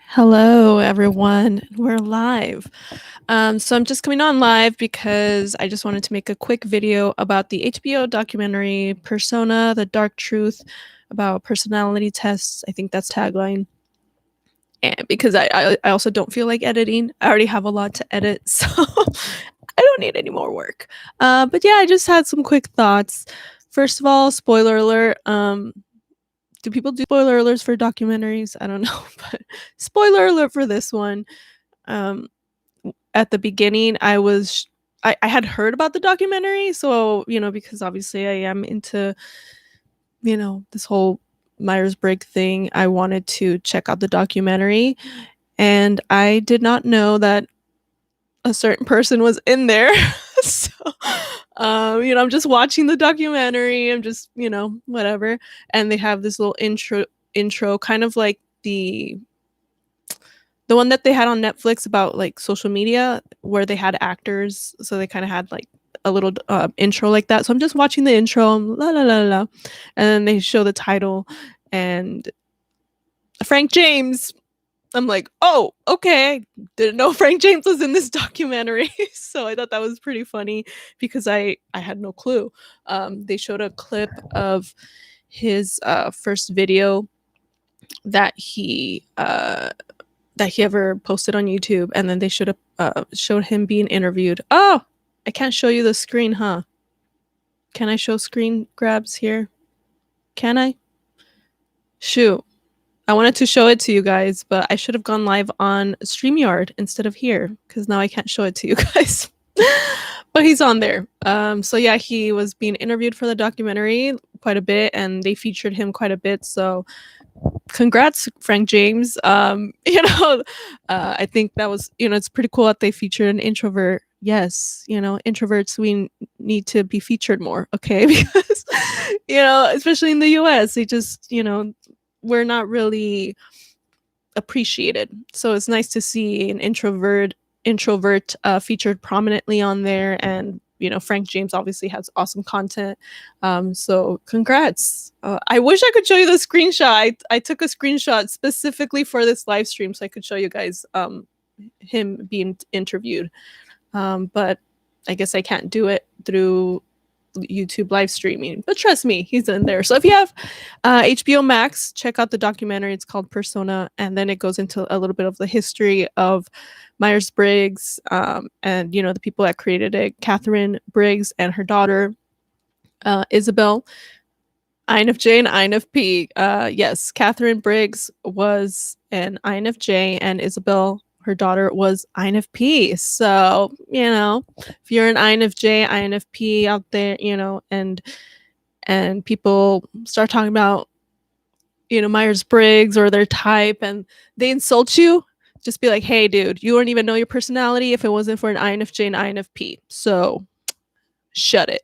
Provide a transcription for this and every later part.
Hello, everyone. We're live. So I'm just coming on live because I just wanted to make a quick video about the HBO documentary Persona, The Dark Truth about personality tests. I think that's tagline. And because I also don't feel like editing. I already have a lot to edit, so I don't need any more work. But yeah, I just had some quick thoughts. First of all, spoiler alert. Do people do spoiler alerts for documentaries? I don't know, but spoiler alert for this one. Um, at the beginning, I had heard about the documentary, so because obviously I am into this whole Myers-Briggs thing. I wanted to check out the documentary, and I did not know that a certain person was in there. So, I'm just watching the documentary. I'm just, whatever. And they have this little intro, kind of like the one that they had on Netflix about like social media, where they had actors. So they kind of had like a little intro like that. So I'm just watching the intro, la la la la, and then they show the title and Frank James. I'm like, oh, okay. Didn't know Frank James was in this documentary. So I thought that was pretty funny because I had no clue. They showed a clip of his first video that he ever posted on YouTube, and then they showed him being interviewed. Oh, I can't show you the screen, huh? Can I show screen grabs here? Can I? Shoot. I wanted to show it to you guys, but I should have gone live on StreamYard instead of here because now I can't show it to you guys. But he's on there. So yeah, he was being interviewed for the documentary quite a bit, and they featured him quite a bit. So congrats, Frank James. I think that was, it's pretty cool that they featured an introvert. Yes, introverts, we need to be featured more, okay? Because, especially in the US, they just, we're not really appreciated. So it's nice to see an introvert featured prominently on there. And Frank James obviously has awesome content. So congrats. I wish I could show you the screenshot. I took a screenshot specifically for this live stream so I could show you guys him being interviewed. But I guess I can't do it through YouTube live streaming, but trust me, he's in there. So if you have HBO Max, check out the documentary. It's called Persona, and then it goes into a little bit of the history of Myers-Briggs, and the people that created it, Catherine Briggs and her daughter Isabel, INFJ and INFP. Yes, Catherine Briggs was an INFJ, and Isabel, her daughter, was INFP. So, if you're an INFJ, INFP out there, and people start talking about, Myers-Briggs or their type, and they insult you, just be like, hey, dude, you wouldn't even know your personality if it wasn't for an INFJ and INFP. So, shut it.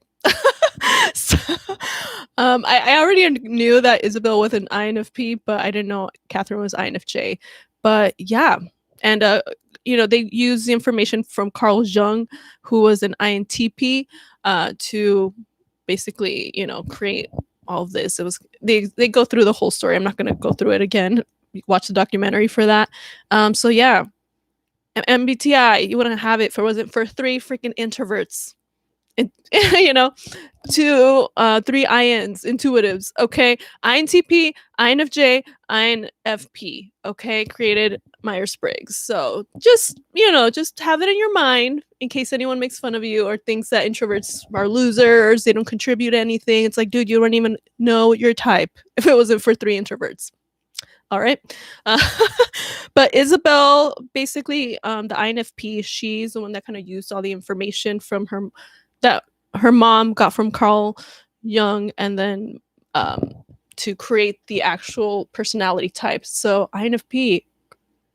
So, I already knew that Isabel was an INFP, but I didn't know Catherine was INFJ. But yeah, and they use the information from Carl Jung, who was an INTP, to basically create all of this. It was they go through the whole story. I'm not going to go through it again. Watch the documentary for that. So yeah, MBTI, you wouldn't have it if it wasn't for three freaking introverts. And, three INs, intuitives, okay? INTP, INFJ, INFP, okay? Created Myers-Briggs. So just have it in your mind in case anyone makes fun of you or thinks that introverts are losers, they don't contribute anything. It's like, dude, you don't even know your type if it wasn't for three introverts. All right. Uh, but Isabel, basically, the INFP, she's the one that kind of used all the information from that her mom got from Carl Jung, and then to create the actual personality types. So INFP,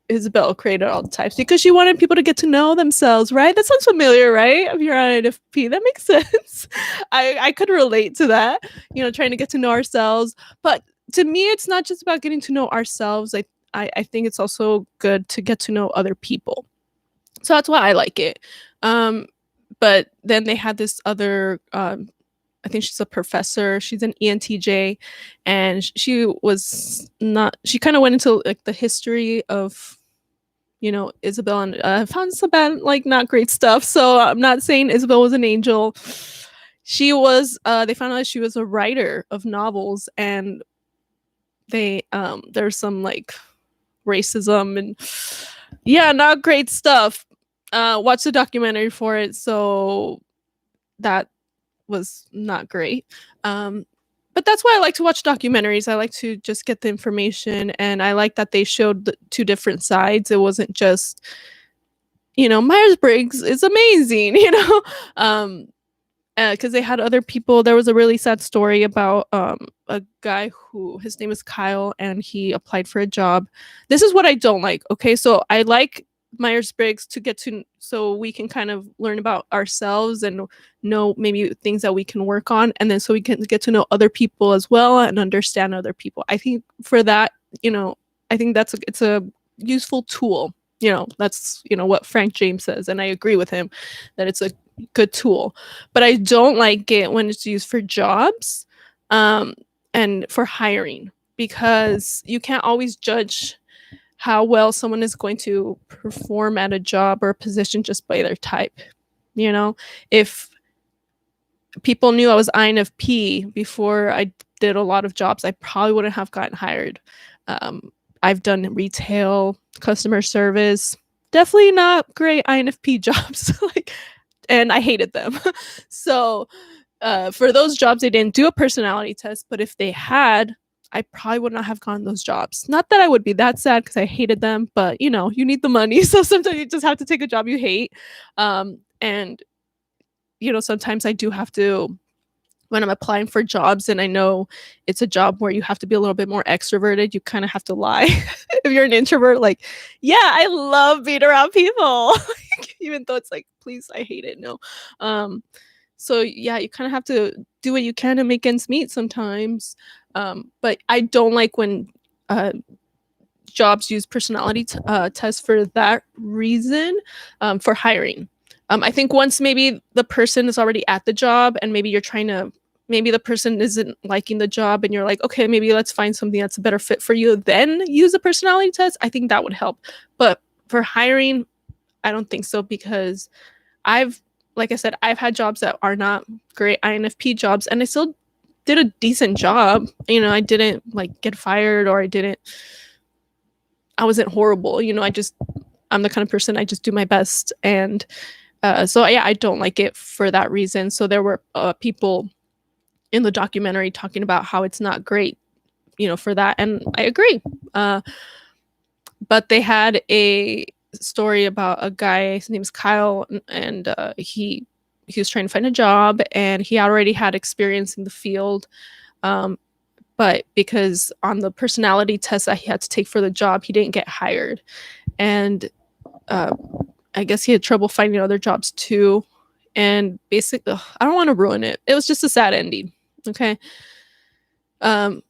Isabel created all the types because she wanted people to get to know themselves, right? That sounds familiar, right? If you're INFP, that makes sense. I could relate to that, trying to get to know ourselves. But to me, it's not just about getting to know ourselves. I think it's also good to get to know other people. So that's why I like it. But then they had this other I think she's a professor. She's an ENTJ, and she was not. She kind of went into like the history of Isabel, and found some bad, like not great stuff. So I'm not saying Isabel was an angel. She was. They found out she was a writer of novels, and there's some like racism and yeah, not great stuff. Watch the documentary for it. So that was not great. Um, but that's why I like to watch documentaries. I like to just get the information, and I like that they showed the two different sides. It wasn't just, Myers Briggs is amazing, um, because they had other people. There was a really sad story about a guy who his name is Kyle, and he applied for a job. This is what I don't like. Okay, so I like Myers Briggs to get to so we can kind of learn about ourselves and know maybe things that we can work on, and then so we can get to know other people as well and understand other people. I think for that, I think it's a useful tool. That's what Frank James says, and I agree with him that it's a good tool. But I don't like it when it's used for jobs, um, and for hiring, because you can't always judge how well someone is going to perform at a job or a position just by their type. If people knew I was INFP before I did a lot of jobs, I probably wouldn't have gotten hired. I've done retail, customer service, definitely not great INFP jobs. And I hated them. So for those jobs, they didn't do a personality test, but if they had, I probably would not have gotten those jobs. Not that I would be that sad because I hated them, but you need the money. So sometimes you just have to take a job you hate. And sometimes I do have to, when I'm applying for jobs and I know it's a job where you have to be a little bit more extroverted, you kind of have to lie. If you're an introvert, like, yeah, I love being around people. Even though it's like, please, I hate it. No. So yeah, you kind of have to do what you can to make ends meet sometimes. But I don't like when jobs use personality tests for that reason, for hiring. I think once maybe the person is already at the job and maybe maybe the person isn't liking the job and you're like, okay, maybe let's find something that's a better fit for you, then use a personality test. I think that would help. But for hiring, I don't think so, because like I said, I've had jobs that are not great INFP jobs, and I still did a decent job. I didn't like get fired, or I wasn't horrible. I'm the kind of person, I just do my best. And so yeah, I don't like it for that reason. So there were people in the documentary talking about how it's not great, for that. And I agree. But they had a story about a guy, his name's Kyle, and he was trying to find a job, and he already had experience in the field. But because on the personality test that he had to take for the job, he didn't get hired. And I guess he had trouble finding other jobs too. And basically, I don't want to ruin it. It was just a sad ending. Okay. But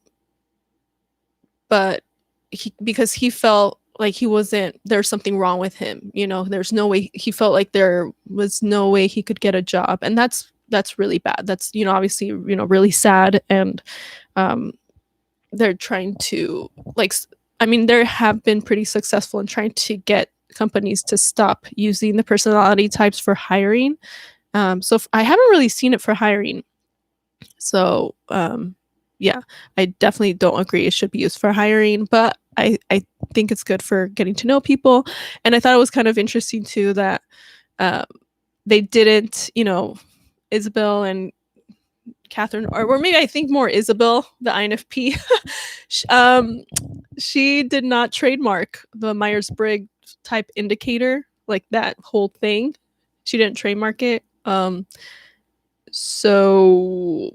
because he felt like there's something wrong with him. There's no way, he felt like there was no way he could get a job. And that's really bad. That's, obviously, really sad. And they're trying to there have been pretty successful in trying to get companies to stop using the personality types for hiring. So I haven't really seen it for hiring. So yeah, I definitely don't agree it should be used for hiring, but I think it's good for getting to know people. And I thought it was kind of interesting too that they didn't, Isabel and Catherine, or maybe I think more Isabel, the INFP, she did not trademark the Myers-Briggs type indicator, like that whole thing. She didn't trademark it. So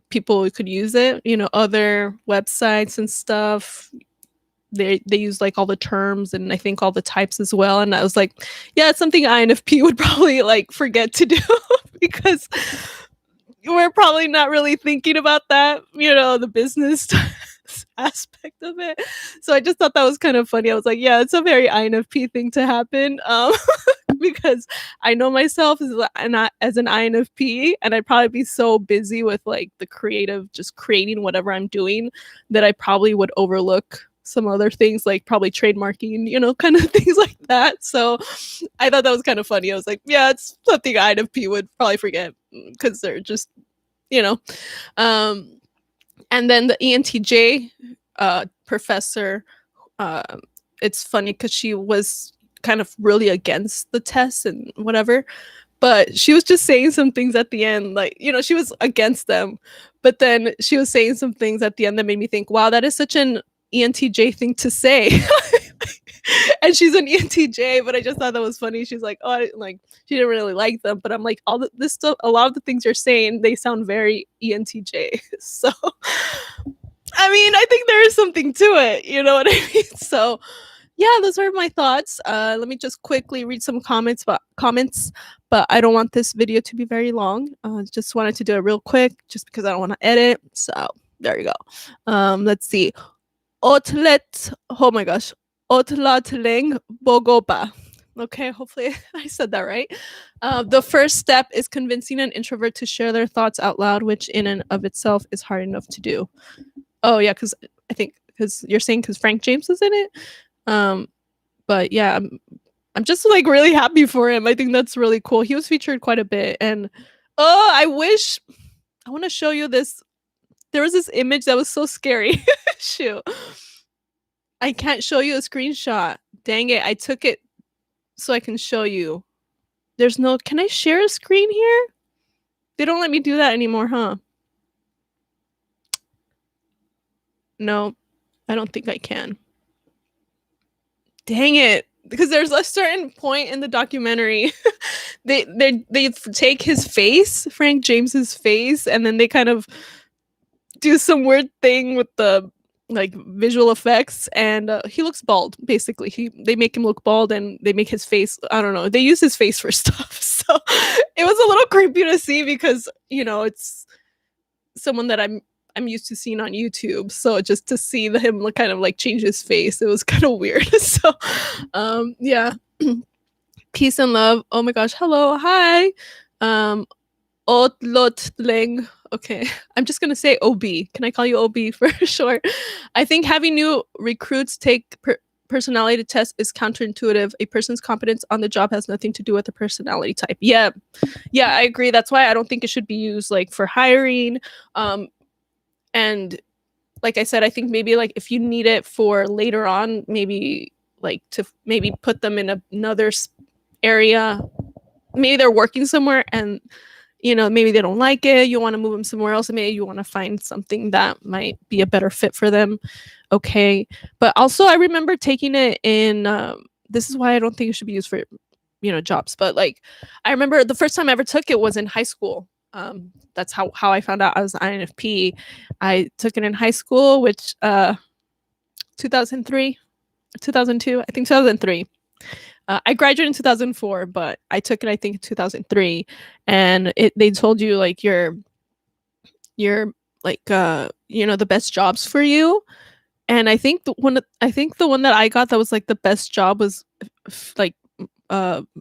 people could use it, other websites and stuff. They use like all the terms and I think all the types as well. And I was like, yeah, it's something INFP would probably like forget to do because we're probably not really thinking about that, the business aspect of it. So I just thought that was kind of funny. I was like, yeah, it's a very INFP thing to happen. because I know myself as an INFP, and I'd probably be so busy with like the creative, just creating whatever I'm doing, that I probably would overlook some other things, like probably trademarking, kind of things like that. So I thought that was kind of funny. I was like, yeah, it's something INFP would probably forget because they're just, you know. Um, and then the ENTJ professor, it's funny because she was kind of really against the tests and whatever, but she was just saying some things at the end, like, she was against them, but then she was saying some things at the end that made me think, wow, that is such an ENTJ thing to say. And she's an ENTJ, but I just thought that was funny. She's like, oh, like she didn't really like them, but I'm like, this stuff, a lot of the things you're saying, they sound very ENTJ. So, I mean, I think there is something to it. You know what I mean? So, yeah, those are my thoughts. Let me just quickly read some comments, but I don't want this video to be very long. Just wanted to do it real quick, just because I don't want to edit. So there you go. Let's see. Otlet. Oh my gosh. Otlatling Bogoba. Okay, hopefully I said that right. The first step is convincing an introvert to share their thoughts out loud, which in and of itself is hard enough to do. Oh yeah, because I think because you're saying because Frank James is in it. But yeah, I'm just like really happy for him. I think that's really cool. He was featured quite a bit, and oh, I want to show you this. There was this image that was so scary. Shoot. I can't show you a screenshot. Dang it. I took it so I can show you. Can I share a screen here? They don't let me do that anymore, huh? No, I don't think I can. Dang it. Because there's a certain point in the documentary, they take his face, Frank James's face, and then they kind of do some weird thing with the like visual effects, and he looks bald. Basically, they make him look bald, and they make his face. I don't know. They use his face for stuff, so it was a little creepy to see because it's someone that I'm used to seeing on YouTube. So just to see him kind of like change his face, it was kind of weird. So, yeah. Peace and love. Oh my gosh. Hello. Hi. Otlotling. Okay. I'm just going to say OB. Can I call you OB for short? I think having new recruits take personality test is counterintuitive. A person's competence on the job has nothing to do with the personality type. Yeah. Yeah, I agree. That's why I don't think it should be used like for hiring. And like I said, I think maybe like if you need it for later on, maybe like to maybe put them in another area. Maybe they're working somewhere and maybe they don't like it. You want to move them somewhere else, and maybe you want to find something that might be a better fit for them. Okay. But also I remember taking it in this is why I don't think it should be used for jobs. But like I remember the first time I ever took it was in high school. That's how I found out I was INFP. I took it in high school, which 2003, 2002, I think 2003. I graduated in 2004, but I took it I think in 2003, and they told you like you're like the best jobs for you. And I think the one that I got that was like the best job was like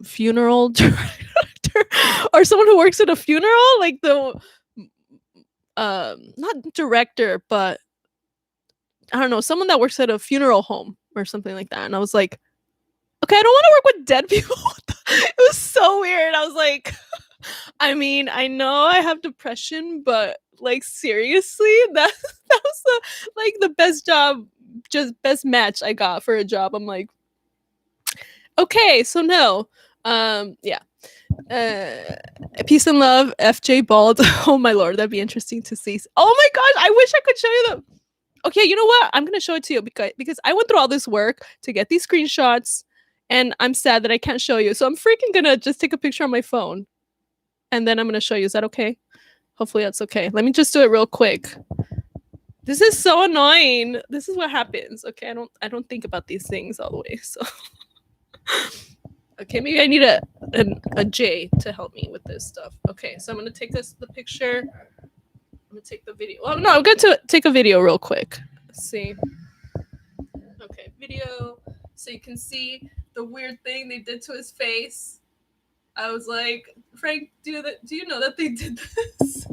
funeral director or someone who works at a funeral, like the not director, but I don't know, someone that works at a funeral home or something like that. And I was like, okay, I don't want to work with dead people. It was so weird. I was like, I mean, I know I have depression, but like seriously, that was the best job, just best match I got for a job. I'm like, okay, so no. Yeah. Peace and love, FJ Bald. Oh my lord, that'd be interesting to see. Oh my gosh, I wish I could show you the. Okay, you know what? I'm gonna show it to you because I went through all this work to get these screenshots, and I'm sad that I can't show you. So I'm freaking gonna just take a picture on my phone, and then I'm gonna show you. Is that okay? Hopefully that's okay. Let me just do it real quick. This is so annoying. This is what happens. Okay, I don't think about these things all the way. So. Okay, maybe I need a J to help me with this stuff. Okay, so I'm gonna take the picture. I'm gonna take the video. Well, no, I'm going to take a video real quick. Let's see. Okay, video. So you can see the weird thing they did to his face. I was like, Frank, do you know that they did this?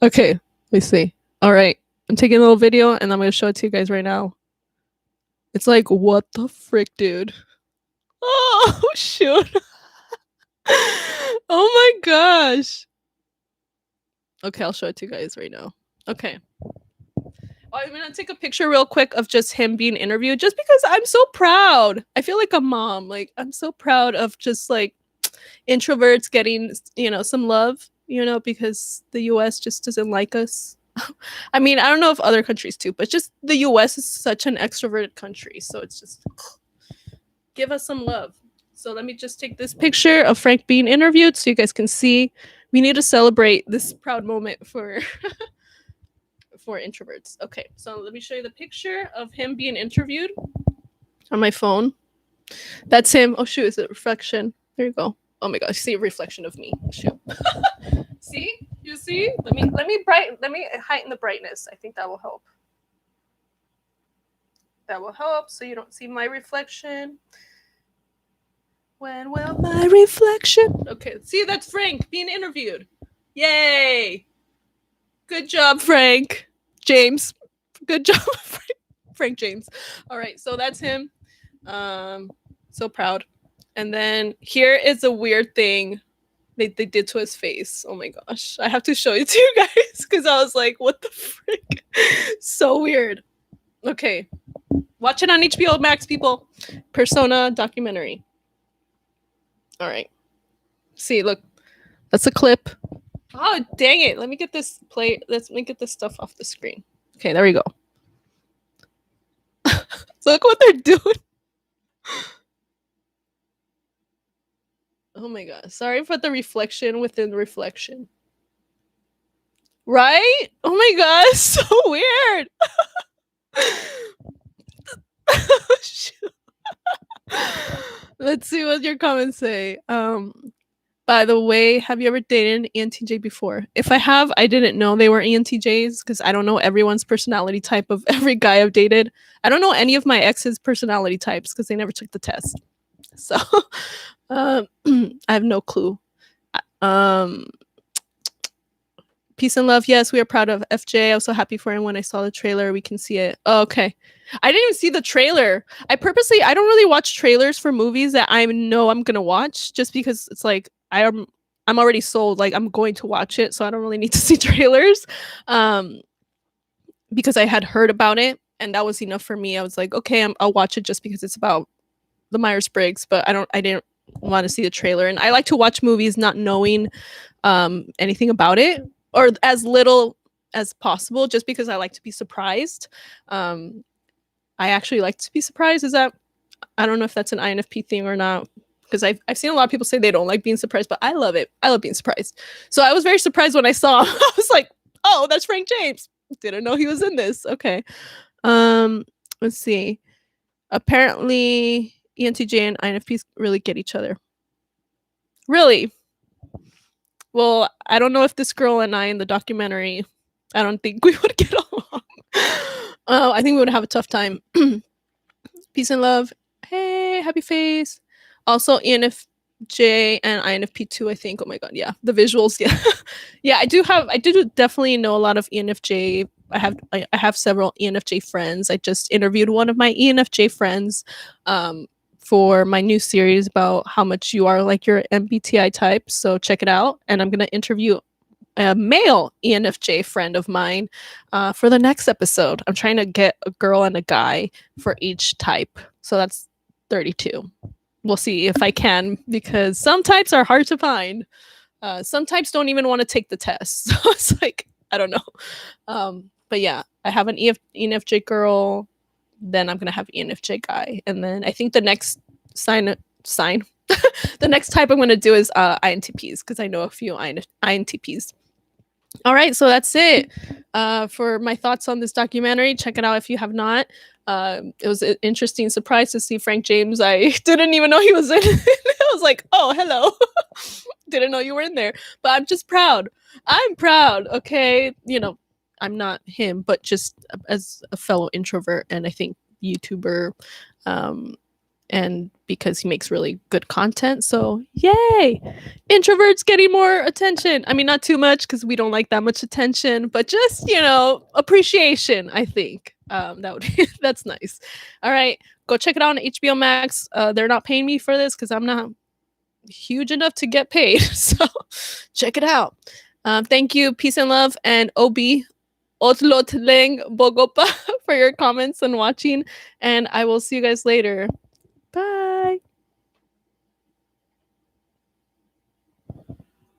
Okay, let me see. All right, I'm taking a little video and I'm gonna show it to you guys right now. It's like, what the frick, dude? Oh shoot! Oh my gosh. Okay, I'll show it to you guys right now. Okay. I'm gonna take a picture real quick of just him being interviewed, just because I'm so proud. I feel like a mom. Like I'm so proud of just like introverts getting, some love, because the US just doesn't like us. I mean, I don't know if other countries too, but just the US is such an extroverted country, so it's just give us some love. So let me just take this picture of Frank being interviewed so you guys can see. We need to celebrate this proud moment for for introverts. Okay, so let me show you the picture of him being interviewed on my phone. That's him. Oh shoot, is it reflection? There you go. Oh my gosh, see a reflection of me. Shoot. See? You see? Let me heighten the brightness. I think that will help. That will help so you don't see my reflection. When will my reflection? Okay, see, that's Frank being interviewed. Yay! Good job, Frank. James. Good job, Frank James. All right, so that's him. So proud. And then here is a weird thing they did to his face. Oh my gosh. I have to show it to you guys because I was like, what the frick? So weird. Okay. Watch it on HBO Max, people. Persona documentary. All right. See, look. That's a clip. Oh, dang it. Let me get this stuff off the screen. Okay, there we go. So look what they're doing. Oh my god. Sorry for the reflection within the reflection. Right? Oh my god, so weird. Let's see what your comments say. By the way, have you ever dated an ENTJ before? If I have, I didn't know they were ENTJs because I don't know everyone's personality type of every guy I've dated. I don't know any of my ex's personality types because they never took the test. So I have no clue. Um, Peace and love. Yes, we are proud of FJ. I was so happy for him when I saw the trailer. We can see it. Oh, okay. I didn't even see the trailer. I don't really watch trailers for movies that I know I'm gonna watch just because it's like I'm already sold. Like I'm going to watch it, so I don't really need to see trailers. Because I had heard about it and that was enough for me. I was like, okay, I'll watch it just because it's about the Myers-Briggs, but I didn't want to see the trailer. And I like to watch movies not knowing anything about it or as little as possible just because I like to be surprised. I actually like to be surprised. I don't know if that's an INFP thing or not because I've seen a lot of people say they don't like being surprised, but I love it. I love being surprised. So I was very surprised when I saw him. I was like, oh, that's Frank James. Didn't know he was in this. Okay. Let's see. Apparently ENTJ and INFPs really get each other. Really? Well, I don't know if this girl and I in the documentary, I don't think we would get along. I think we would have a tough time. Peace and love. Hey, happy face. Also, ENFJ and INFP too, I think. Oh my god, yeah. The visuals, yeah. Yeah, I do definitely know a lot of ENFJ. I have several ENFJ friends. I just interviewed one of my ENFJ friends for my new series about how much you are like your MBTI type. So check it out. And I'm going to interview a male ENFJ friend of mine for the next episode. I'm trying to get a girl and a guy for each type. So that's 32. We'll see if I can because some types are hard to find. Some types don't even want to take the test. So it's like, I don't know. But yeah, I have an ENFJ girl. Then I'm gonna have ENFJ guy, and then I think the next sign, the next type I'm gonna do is INTPs because I know a few INTPs. All right, so that's it for my thoughts on this documentary. Check it out if you have not. It was an interesting surprise to see Frank James. I didn't even know he was in it. I was like, oh, hello. Didn't know you were in there. But I'm just proud. I'm proud, okay? I'm not him, but just as a fellow introvert and I think YouTuber, and because he makes really good content. So yay, introverts getting more attention. I mean, not too much because we don't like that much attention, but just, appreciation. I think that would that's nice. All right, go check it out on HBO Max. They're not paying me for this because I'm not huge enough to get paid. So check it out. Thank you, peace and love, and OB Otlotleng Bogopa for your comments and watching. And I will see you guys later. Bye.